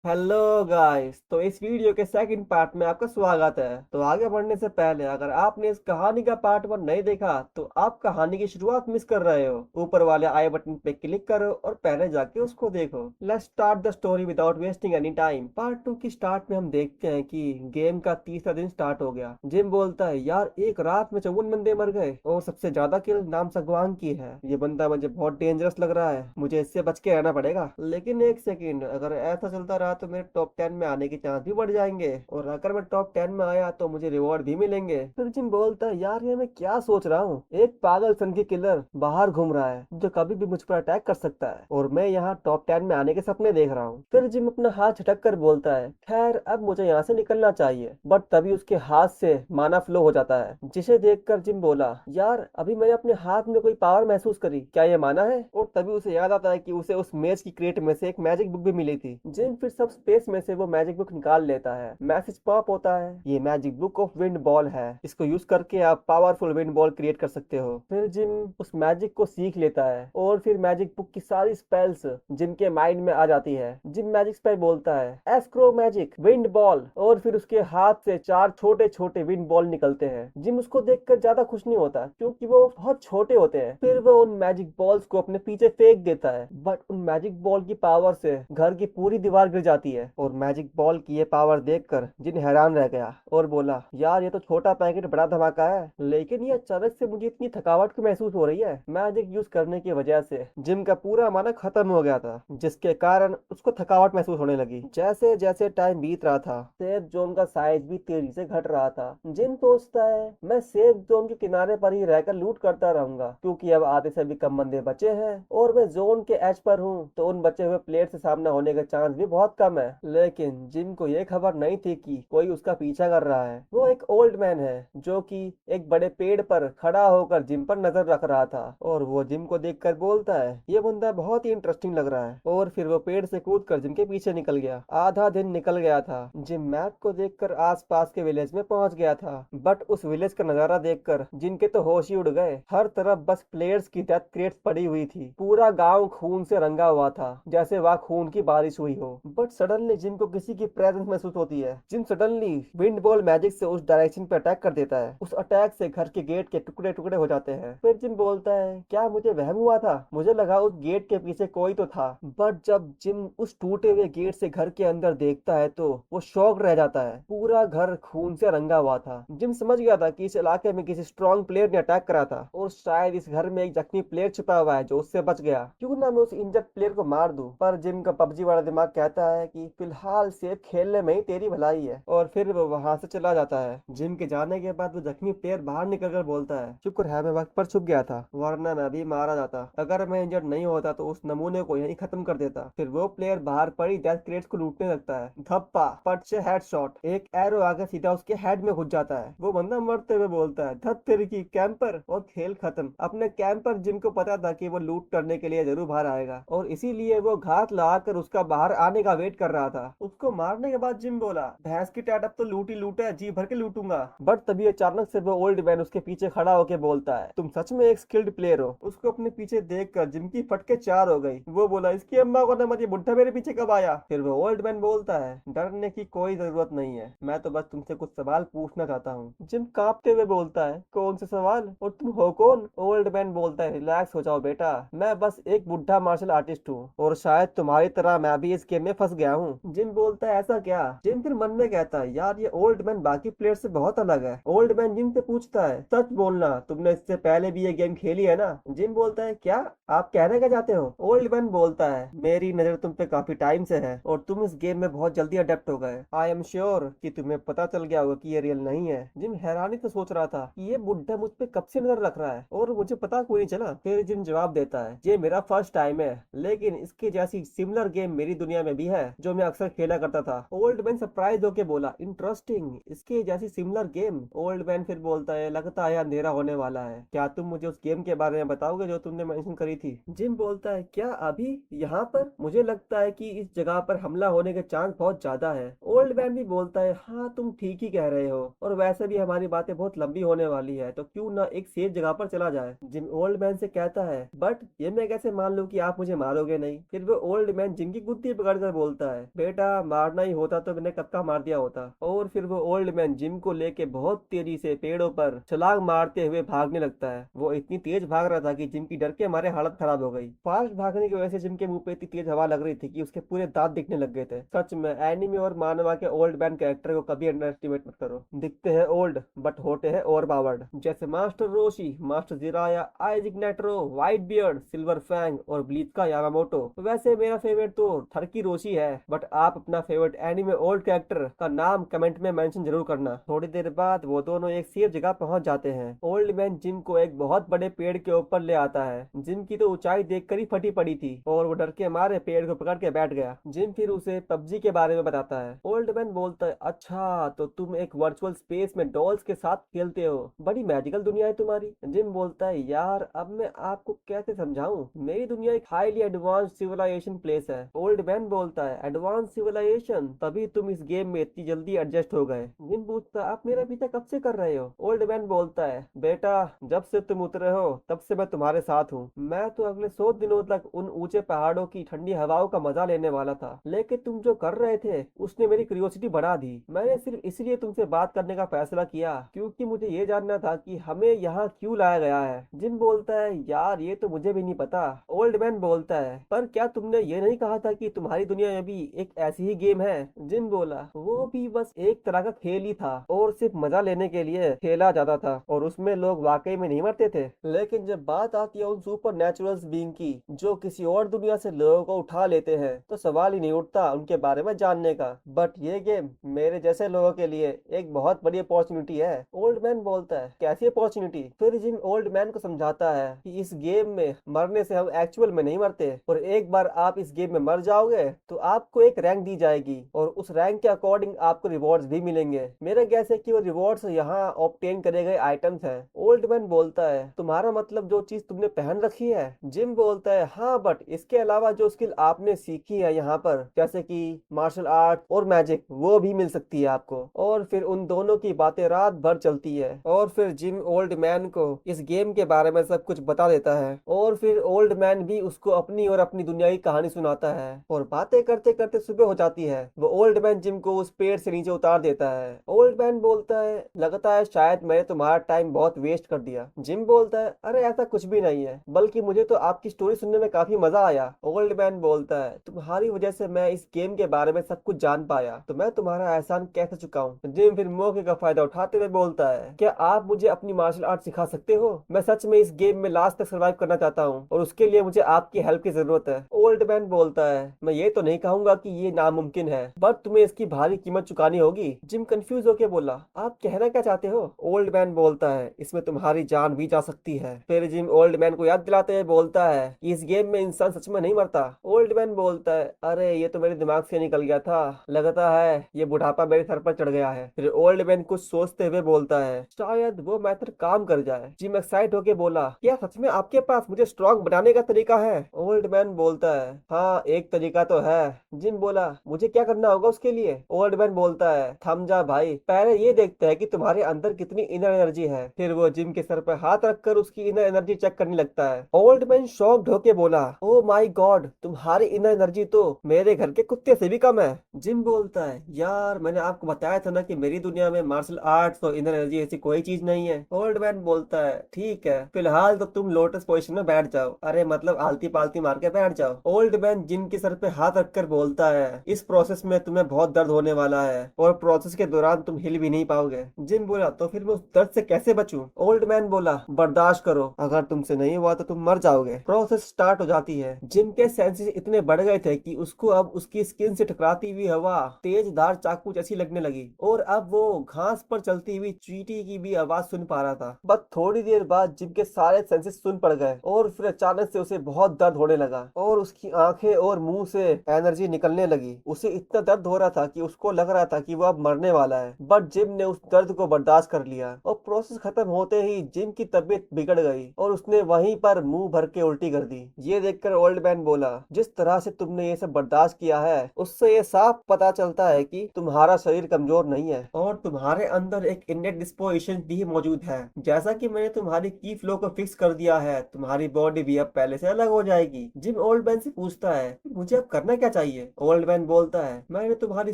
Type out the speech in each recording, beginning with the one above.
Hello guys. तो इस video के सेकंड पार्ट में आपका स्वागत है। तो आगे बढ़ने से पहले अगर आपने इस कहानी का पार्ट 1 नहीं देखा तो आप कहानी की शुरुआत मिस कर रहे हो। ऊपर वाले आई बटन पे क्लिक करो और पहले जाके उसको देखो। Let's start the story without wasting any time. Part 2 की स्टार्ट में हम देखते हैं कि गेम का तीसरा दिन स्टार्ट हो गया। जिम बोलता है, यार एक रात में 54 बंदे मर गए और सबसे ज्यादा किल नाम सगवान की है। ये बंदा मुझे बहुत डेंजरस लग रहा है, मुझे इससे बच के रहना पड़ेगा। लेकिन एक सेकंड, अगर ऐसा चलता रहा तो मेरे टॉप 10 में आने के चांस भी बढ़ जाएंगे और अगर मैं टॉप 10 में आया तो मुझे रिवॉर्ड भी मिलेंगे। फिर जिम बोलता है, यार ये मैं क्या सोच रहा हूँ, एक पागल सन की किलर बाहर घूम रहा है जो कभी भी मुझ पर अटैक कर सकता है और मैं यहाँ टॉप 10 में आने के सपने देख रहा हूँ। फिर जिम अपना हाथ झटक कर बोलता है, खैर अब मुझे यहाँ से निकलना चाहिए। बट तभी उसके हाथ से माना फ्लो हो जाता है, जिसे देखकर जिम बोला, यार अभी मैंने अपने हाथ में कोई पावर महसूस करी, क्या ये माना है? और तभी उसे याद आता है कि उसे उस मेज की क्रेट में से एक मैजिक बुक भी मिली थी। जिम फिर सब स्पेस में से वो मैजिक बुक निकाल लेता है। मैसेज पॉप होता है, ये magic book of wind ball है, इसको यूज करके आप पावरफुल विंड बॉल क्रिएट कर सकते हो। फिर जिम उस मैजिक को सीख लेता है और फिर मैजिक बुक की सारी स्पेल्स जिम के माइंड में आ जाती है। जिम मैजिक स्पेल बोलता है, एस्क्रो मैजिक विंड बॉल, और फिर उसके हाथ से 4 छोटे छोटे विंड बॉल निकलते हैं। जिम उसको देखकर ज्यादा खुश नहीं होता क्योंकि वो बहुत छोटे होते हैं। फिर वो उन मैजिक बॉल्स को अपने पीछे फेंक देता है, बट उन मैजिक बॉल की पावर से घर की पूरी दीवार गिर जाती है। और मैजिक बॉल की ये पावर देखकर जिन हैरान रह गया और बोला, यार ये तो छोटा पैकेट बड़ा धमाका है, लेकिन ये अचानक से मुझे इतनी थकावट क्यों महसूस हो रही है? मैजिक यूज करने की वजह से जिम का पूरा माना खत्म हो गया था, जिसके कारण उसको थकावट महसूस होने लगी। जैसे जैसे टाइम बीत रहा था, सेफ जोन का साइज भी तेजी से घट रहा था। जिम सोचता है, मैं सेफ जोन के किनारे पर ही रहकर लूट करता रहूंगा क्योंकि अब आधे से भी कम बंदे बचे हैं और मैं जोन के एज पर हूँ, तो उन बचे हुए प्लेयर से सामना होने का चांस भी बहुत कम है। लेकिन जिम को ये खबर नहीं थी कि कोई उसका पीछा कर रहा है। वो एक ओल्ड मैन है जो कि एक बड़े पेड़ पर खड़ा होकर जिम पर नजर रख रहा था और वो जिम को देखकर बोलता है, ये बंदा बहुत ही इंटरेस्टिंग लग रहा है। और फिर वो पेड़ से कूदकर जिम के पीछे निकल गया। आधा दिन निकल गया था। जिम मैप को देखकर आसपास के विलेज में पहुंच गया था, बट उस विलेज का नजारा देखकर जिनके तो होश ही उड़ गए। हर तरफ बस प्लेयर्स की डेथ क्रेट्स पड़ी हुई थी। पूरा गांव खून से रंगा हुआ था, जैसे वहां खून की बारिश हुई हो। बट सडनली जिम को किसी की प्रेजेंस महसूस होती है। Gym suddenly wind ball magic से उस डायरेक्शन पे अटैक कर देता है। उस अटैक से घर के गेट के टुकड़े टुकड़े हो जाते हैं। फिर जिम बोलता है, क्या मुझे वहम हुआ था? मुझे लगा उस गेट के पीछे कोई तो था। बट जब जिम उस टूटे हुए गेट से घर के अंदर देखता है तो वो शॉक रह जाता है। पूरा घर खून से रंगा हुआ था। जिम समझ गया था कि इस इलाके में किसी स्ट्रॉन्ग प्लेयर ने अटैक करा था और शायद इस घर में एक जख्मी प्लेयर छुपा हुआ है जो उससे बच गया। क्यों ना मैं उस इंजर्ड प्लेयर को मार दूं। पर जिम का पबजी वाला दिमाग कहता है कि फिलहाल सेफ खेलने में ही तेरी भलाई है, और फिर वो वहां से चला जाता है। जिम के जाने के बाद वो जख्मी प्लेयर बाहर निकलकर बोलता है, शुक्र है मैं वक्त पर छुप गया था, वरना मैं भी मारा जाता। अगर मैं इंजर्ड नहीं होता तो उस नमूने को यहीं खत्म कर देता। फिर वो प्लेयर बाहर पड़ी डेथ क्रेट्स को लूटने लगता है। धप्पा पट से हेडशॉट, एक एरो आकर सीधा उसके हेड में घुस जाता है। वो बंदा मरते हुए बोलता है, धत तेरी की कैंपर, और खेल खत्म। अपने कैंपर जिम को पता था कि वो लूट करने के लिए जरूर बाहर आएगा और इसीलिए वो घात लगाकर उसका बाहर आने का वेट कर रहा था। उसको मारने के बाद जिम बोला, भैंस की टाट अब तो लूट ही लूट है, जी भर के लूटूंगा। बट तभी अचानक से वो ओल्ड मैन उसके पीछे खड़ा होकर बोलता है, तुम सच में एक स्किल्ड प्लेयर हो? उसको अपने पीछे देखकर जिम की फटके 4 हो गई। वो बोला, इसकी अम्मा को ना मत, ये बुढ़ा मेरे पीछे कब आया? फिर वो ओल्ड मैन बोलता है, डरने की कोई जरूरत नहीं है, मैं तो बस तुमसे कुछ सवाल पूछना चाहता हूँ। जिम कांपते हुए बोलता है, कौन से सवाल और तुम हो कौन? ओल्ड मैन बोलता है, रिलैक्स हो जाओ बेटा, मैं बस एक बुढ़ा मार्शल आर्टिस्ट हूँ और शायद तुम्हारी तरह मैं भी इस गेम में फंस गया हूँ। जिम बोलता है, ऐसा क्या? जिम फिर मन में कहता है, यार ये ओल्ड मैन बाकी प्लेयर से बहुत अलग है। ओल्ड मैन जिम से पूछता है, सच बोलना, तुमने इससे पहले भी ये गेम खेली है ना? जिम बोलता है, क्या आप कहना क्या चाहते हो? ओल्ड मैन बोलता है, मेरी नजर तुम पे काफी टाइम से है और तुम इस गेम में बहुत जल्दी अडेप्ट हो गए। आई एम श्योर कि तुम्हें पता चल गया होगा कि ये रियल नहीं है। जिम हैरानी से सोच रहा था कि ये बुढ़ा मुझ पे कब से नजर रख रहा है और मुझे पता क्यों नहीं चला। फिर जिम जवाब देता है, ये मेरा फर्स्ट टाइम है, लेकिन इसके जैसी सिमिलर गेम मेरी दुनिया में भी है जो मैं अक्सर खेला करता था। ओल्ड मैन सरप्राइज होके बोला, इंटरेस्टिंग, इसके जैसी सिमिलर गेम? ओल्ड मैन फिर बोलता है, लगता है अंधेरा होने वाला है, क्या तुम मुझे उस गेम के बारे में बताओगे जो तुमने मेंशन करी थी? जिम बोलता है, क्या अभी यहाँ पर? मुझे लगता है कि इस जगह पर हमला होने के चांस बहुत ज्यादा है। ओल्ड मैन भी बोलता है, हाँ तुम ठीक ही कह रहे हो, और वैसे भी हमारी बातें बहुत लंबी होने वाली है, तो क्यों ना एक सेफ जगह पर चला जाए। जिम ओल्ड मैन से कहता है, बट ये मैं कैसे मान लूं कि आप मुझे मारोगे नहीं? फिर वो ओल्ड मैन जिम की गुत्ती पकड़ कर बोलता बोलता है, बेटा मारना ही होता तो मैंने कब का मार दिया होता। और फिर वो ओल्ड मैन जिम को लेके बहुत तेजी से पेड़ों पर छलांग मारते हुए भागने लगता है। वो इतनी तेज भाग रहा था कि जिम की डर के हमारे हालत खराब हो गई। फास्ट भागने की वजह से जिम के मुंह पे इतनी तेज हवा लग रही थी कि उसके पूरे दांत दिखने लग गए थे। सच में एनिमे और मानवा के ओल्ड मैन कैरेक्टर को कभी अंडर एस्टिमेट मत करो। दिखते हैं ओल्ड बट होते हैं ओवर पावर्ड, जैसे master Roshi, master Jiraiya, Isaac Netero, Whitebeard, Silver Fang और ब्लीच का यामामोटो। वैसे मेरा फेवरेट तो थर्की रोशी है, बट आप अपना फेवरेट एनिमे ओल्ड कैरेक्टर का नाम कमेंट में मेंशन जरूर करना। थोड़ी देर बाद वो दोनों एक सेफ जगह पहुंच जाते हैं। ओल्ड मैन जिम को एक बहुत बड़े पेड़ के ऊपर ले आता है। जिम की तो ऊंचाई देखकर ही फटी पड़ी थी और वो डर के मारे पेड़ को पकड़ के बैठ गया। जिम फिर उसे पबजी के बारे में बताता है। ओल्ड मैन बोलता है, अच्छा तो तुम एक वर्चुअल स्पेस में डॉल्स के साथ खेलते हो, बड़ी मैजिकल दुनिया है तुम्हारी। जिम बोलता है, यार अब मैं आपको कैसे समझाऊं, मेरी दुनिया एक हाईली एडवांस सिविलाइजेशन प्लेस है। ओल्ड मैन बोलता है, एडवांस सिविलाइजेशन, तभी तुम इस गेम में इतनी जल्दी एडजस्ट हो गए। जिम पूछता है, आप मेरा पीछा कब से कर रहे हो? ओल्ड मैन बोलता है, बेटा जब से तुम उतरे हो तब से मैं तुम्हारे साथ हूँ। मैं तो अगले 100 दिनों तक उन ऊंचे पहाड़ों की ठंडी हवाओं का मजा लेने वाला था, लेकिन तुम जो कर रहे थे उसने मेरी क्यूरियोसिटी बढ़ा दी। मैंने सिर्फ इसलिए तुमसे बात करने का फैसला किया क्योंकि मुझे ये जानना था कि हमें यहाँ क्यों लाया गया है। जिम बोलता है, यार ये तो मुझे भी नहीं पता। ओल्ड मैन बोलता है, पर क्या तुमने ये नहीं कहा था कि तुम्हारी दुनिया में भी एक ऐसी ही गेम है? जिम बोला, वो भी बस एक तरह का खेल ही था और सिर्फ मजा लेने के लिए खेला जाता था और उसमें लोग वाकई में नहीं मरते थे। लेकिन जब बात आती है उन सुपर नेचुरल बीइंग की जो किसी और दुनिया से लोगों को उठा लेते हैं, तो सवाल ही नहीं उठता उनके बारे में जानने का। बट ये गेम मेरे जैसे लोगों के लिए एक बहुत बड़ी अपॉर्चुनिटी है। ओल्ड मैन बोलता है, कैसी अपॉर्चुनिटी? फिर जिम ओल्ड मैन को समझाता है कि इस गेम में मरने से हम एक्चुअल में नहीं मरते, और एक बार आप इस गेम में मर जाओगे तो आपको एक रैंक दी जाएगी और उस रैंक के अकॉर्डिंग आपको रिवॉर्ड्स भी मिलेंगे। मेरा गैस है कि वो रिवॉर्ड्स यहाँ ऑब्टेन करे गए आइटम्स हैं। ओल्ड मैन बोलता है, तुम्हारा मतलब जो चीज तुमने पहन रखी है? जिम बोलता है, हाँ बट इसके अलावा जो स्किल आपने सीखी है यहाँ पर, जैसे कि मार्शल आर्ट और मैजिक, वो भी मिल सकती है आपको। और फिर उन दोनों की बातें रात भर चलती है और फिर जिम ओल्ड मैन को इस गेम के बारे में सब कुछ बता देता है और फिर ओल्ड मैन भी उसको अपनी और अपनी दुनिया की कहानी सुनाता है और बातें करते करते सुबह हो जाती है। वो ओल्ड मैन जिम को उस पेड़ से नीचे उतार देता है। ओल्ड मैन बोलता है, लगता है शायद मैंने तुम्हारा टाइम बहुत वेस्ट कर दिया। जिम बोलता है, अरे ऐसा कुछ भी नहीं है, बल्कि मुझे तो आपकी स्टोरी सुनने में काफी मजा आया। ओल्ड मैन बोलता है, तुम्हारी वजह से मैं इस गेम के बारे में सब कुछ जान पाया, तो मैं तुम्हारा एहसान कैसे चुकाऊं? जिम फिर मौके का फायदा उठाते हुए बोलता है, क्या आप मुझे अपनी मार्शल आर्ट सिखा सकते हो? मैं सच में इस गेम में लास्ट तक सर्वाइव करना चाहता हूँ और उसके लिए मुझे आपकी हेल्प की जरूरत है। ओल्ड मैन बोलता है, मैं ये तो नहीं कहूंगा कि ये नामुमकिन है, बट तुम्हें इसकी भारी कीमत चुकानी होगी। जिम कंफ्यूज होकर बोला, आप कहना क्या चाहते हो? ओल्ड मैन बोलता है, इसमें तुम्हारी जान भी जा सकती है। फिर जिम ओल्ड मैन को याद दिलाते हुए बोलता है कि इस गेम में इंसान सच में नहीं मरता। ओल्ड मैन बोलता है, अरे ये तो मेरे दिमाग से निकल गया था, लगता है ये बुढ़ापा मेरे सर पर चढ़ गया है। फिर ओल्ड मैन कुछ सोचते हुए बोलता है, शायद वो मेथड काम कर जाए। जिम एक्साइट होके बोला, क्या सच में आपके पास मुझे स्ट्रॉन्ग बनाने का तरीका है? ओल्ड मैन बोलता है, हाँ एक तरीका तो है। जिम बोला, मुझे क्या करना होगा उसके लिए? ओल्ड मैन बोलता है, थम जा भाई, पहले ये देखते हैं कि तुम्हारे अंदर कितनी इनर एनर्जी है। फिर वो जिम के सर पर हाथ रखकर उसकी इनर एनर्जी चेक करने लगता है। ओल्ड मैन शॉक्ड होके बोला, ओ माय गॉड, तुम्हारी इनर एनर्जी तो मेरे घर के कुत्ते से भी कम है। जिम बोलता है, यार मैंने आपको बताया था ना कि मेरी दुनिया में मार्शल आर्ट्स और इनर एनर्जी ऐसी कोई चीज नहीं है। ओल्ड मैन बोलता है, ठीक है फिलहाल तो तुम लोटस पोजीशन में बैठ जाओ, अरे मतलब आलती पालती मार के बैठ जाओ। ओल्ड मैन जिम के सर पे हाथ रखकर बोलता है, इस प्रोसेस में तुम्हें बहुत दर्द होने वाला है और प्रोसेस के दौरान तुम हिल भी नहीं पाओगे। जिम बोला, तो फिर मैं उस दर्द से कैसे बचूं? ओल्ड मैन बोला, बर्दाश्त करो, अगर तुमसे नहीं हुआ तो तुम मर जाओगे। प्रोसेस स्टार्ट हो जाती है। जिम के सेंसेस इतने बढ़ गए थे कि उसको अब उसकी स्किन से टकराती हुई हवा तेज धार चाकू जैसी लगने लगी और अब वो घास पर चलती हुई चींटी की भी आवाज सुन पा रहा था। बस थोड़ी देर बाद जिम के सारे सेंसेस सुन पड़ गए और फिर अचानक से उसे बहुत दर्द होने लगा और उसकी आंखें और मुंह से एनर्जी निकलने लगी। उसे इतना दर्द दर्द हो रहा था कि उसको लग रहा था कि वो अब मरने वाला है, बट जिम ने उस दर्द को बर्दाश्त कर लिया और प्रोसेस खत्म होते ही जिम की तबीयत बिगड़ गई और उसने वहीं पर मुंह भर के उल्टी कर दी। ये देखकर ओल्ड मैन बोला, जिस तरह से तुमने ये सब बर्दाश्त किया है उससे ये साफ पता चलता है कि तुम्हारा शरीर कमजोर नहीं है और तुम्हारे अंदर एक इनेट डिस्पोजिशन भी मौजूद है। जैसा कि मैंने तुम्हारी की फ्लो को फिक्स कर दिया है, तुम्हारी बॉडी भी अब पहले से अलग हो जाएगी। जिम ओल्ड मैन से पूछता है, मुझे अब करना क्या चाहिए? ओल्ड मैन बोलता है, मैंने तुम्हारी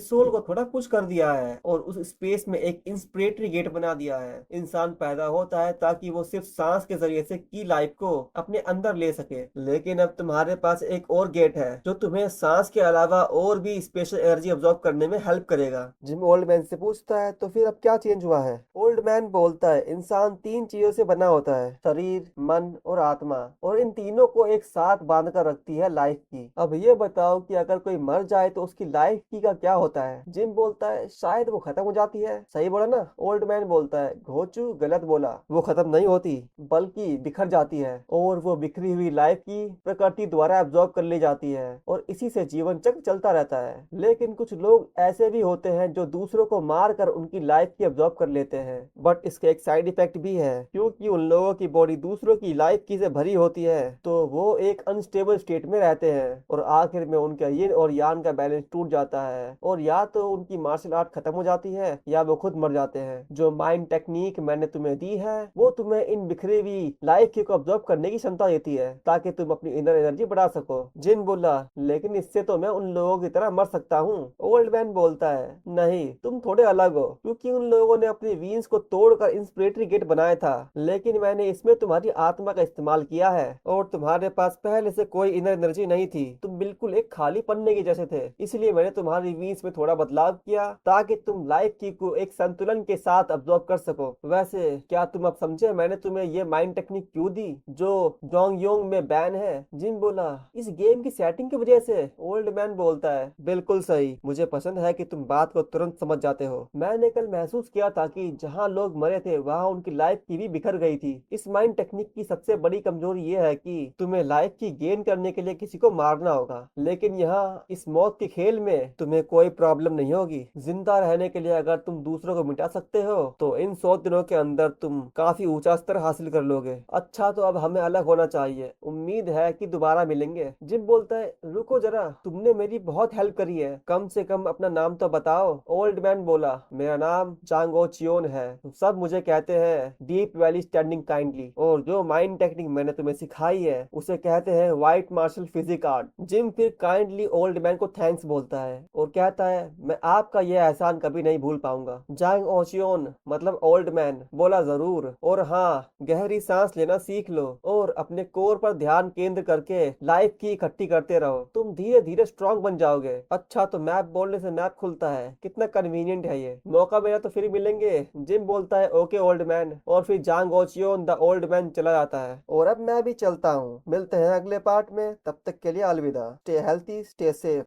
सोल को थोड़ा पुश कर दिया है और उस स्पेस में एक इंस्पिरेटरी गेट बना दिया है। इंसान पैदा होता है ताकि वो सिर्फ सांस के जरिए से की लाइफ को अपने अंदर ले सके, लेकिन अब तुम्हारे पास एक और गेट है जो तुम्हें सांस के अलावा और भी स्पेशल एनर्जी ऑब्जॉर्व करने में हेल्प करेगा। जिम ओल्ड मैन से पूछता है, तो फिर अब क्या चेंज हुआ है? ओल्ड मैन बोलता है, इंसान 3 चीजों से बना होता है, शरीर, मन और आत्मा, और इन तीनों को एक साथ बांध कर रखती है लाइफ की। अब ये बताओ कि अगर कोई मर जाए तो उसकी लाइफ की का क्या होता है? जिम बोलता है, शायद वो खत्म हो जाती है। सही बोला ना? ओल्ड मैन बोलता है, घोचू गलत बोला, वो खत्म नहीं होती बल्कि बिखर जाती है और वो बिखरी हुई लाइफ की प्रकृति द्वारा एब्जॉर्ब कर ली जाती है और इसी से जीवन चक्र चलता रहता है। लेकिन कुछ लोग ऐसे भी होते हैं जो दूसरों को मार कर उनकी लाइफ की एब्जॉर्ब कर लेते हैं, बट इसके एक साइड इफेक्ट भी है, क्योंकि उन लोगों की बॉडी दूसरों की लाइफ की से भरी होती है तो वो एक अनस्टेबल स्टेट में रहते हैं और आखिर में उनका यिन और यान का बैलेंस टूट जाता है और या तो उनकी मार्शल आर्ट खत्म हो जाती है या वो खुद मर जाते हैं। जो माइंड टेक्निक मैंने तुम्हें दी है वो तुम्हें इन बिखरी हुई लाइफ को ऑब्जर्व करने की क्षमता देती है ताकि तुम अपनी इनर एनर्जी बढ़ा सको। जिन बोला, लेकिन इससे तो मैं उन लोगों की तरह मर सकता हूँ। ओल्ड मैन बोलता है, नहीं, तुम थोड़े अलग हो, क्योंकि उन लोगों ने अपनी वीन्स को तोड़कर इंस्पिरेटरी गेट बनाया था, लेकिन मैंने इसमें तुम्हारी आत्मा का इस्तेमाल किया है और तुम्हारे पास पहले से कोई इनर एनर्जी नहीं थी, तुम बिल्कुल एक खाली पन्ने के जैसे थे, इसलिए मैंने तुम्हारी वीन्स में थोड़ा बदलाव किया ताकि तुम लाइफ की को एक संतुलन के साथ अब्जॉर्ब कर सको। वैसे क्या तुम अब समझे मैंने तुम्हें ये माइंड टेक्निक क्यों दी जो जोंग योंग में बैन है? जिन बोला, इस गेम की सेटिंग की वजह से। ओल्ड मैन बोलता है, बिल्कुल सही, मुझे पसंद है कि तुम बात को तुरंत समझ जाते हो। मैंने कल महसूस किया था कि जहाँ लोग मरे थे वहाँ उनकी लाइफ की भी बिखर गई थी। इस माइंड टेक्निक की सबसे बड़ी कमजोरी ये है कि तुम्हें लाइफ की गेन करने के लिए किसी को मारना होगा, लेकिन यहाँ इस मौत के खेल में तुम्हें कोई प्रॉब्लम नहीं होगी। जिंदा रहने के लिए अगर तुम दूसरों को मिटा सकते हो तो इन 100 दिनों के अंदर तुम काफी ऊंचा स्तर हासिल कर लोगे। अच्छा, तो अब हमें अलग होना चाहिए, उम्मीद है कि दोबारा मिलेंगे। जिम बोलता है, रुको जरा, तुमने मेरी बहुत हेल्प करी है, कम से कम अपना नाम तो बताओ। ओल्ड मैन बोला, मेरा नाम जांग ओ चियोन है, सब मुझे कहते हैं डीप वैली स्टैंडिंग काइंडली, और जो माइंड टेक्निक मैंने तुम्हें सिखाई है उसे कहते हैं white martial physique art. Jim फिर काइंडली ओल्ड मैन को थैंक्स बोलता है और कहता है, मैं आपका यह एहसान कभी नहीं भूल पाऊंगा। जांग ओ चियोन मतलब ओल्ड मैन बोला, जरूर, और हाँ, गहरी सांस लेना सीख लो और अपने कोर पर ध्यान केंद्र करके लाइफ की इकट्ठी करते रहो, तुम धीरे धीरे स्ट्रॉन्ग बन जाओगे। अच्छा, तो मैप बोलने से मैप खुलता है, कितना कन्वीनियंट है ये। मौका मिला तो फिर मिलेंगे। जिम बोलता है, ओके ओल्ड मैन, और फिर जांग ओचियोन द ओल्ड मैन चला जाता है। और अब मैं भी चलता हूँ, मिलते हैं अगले पार्ट में, तब तक के लिए अलविदा। Stay healthy, stay safe.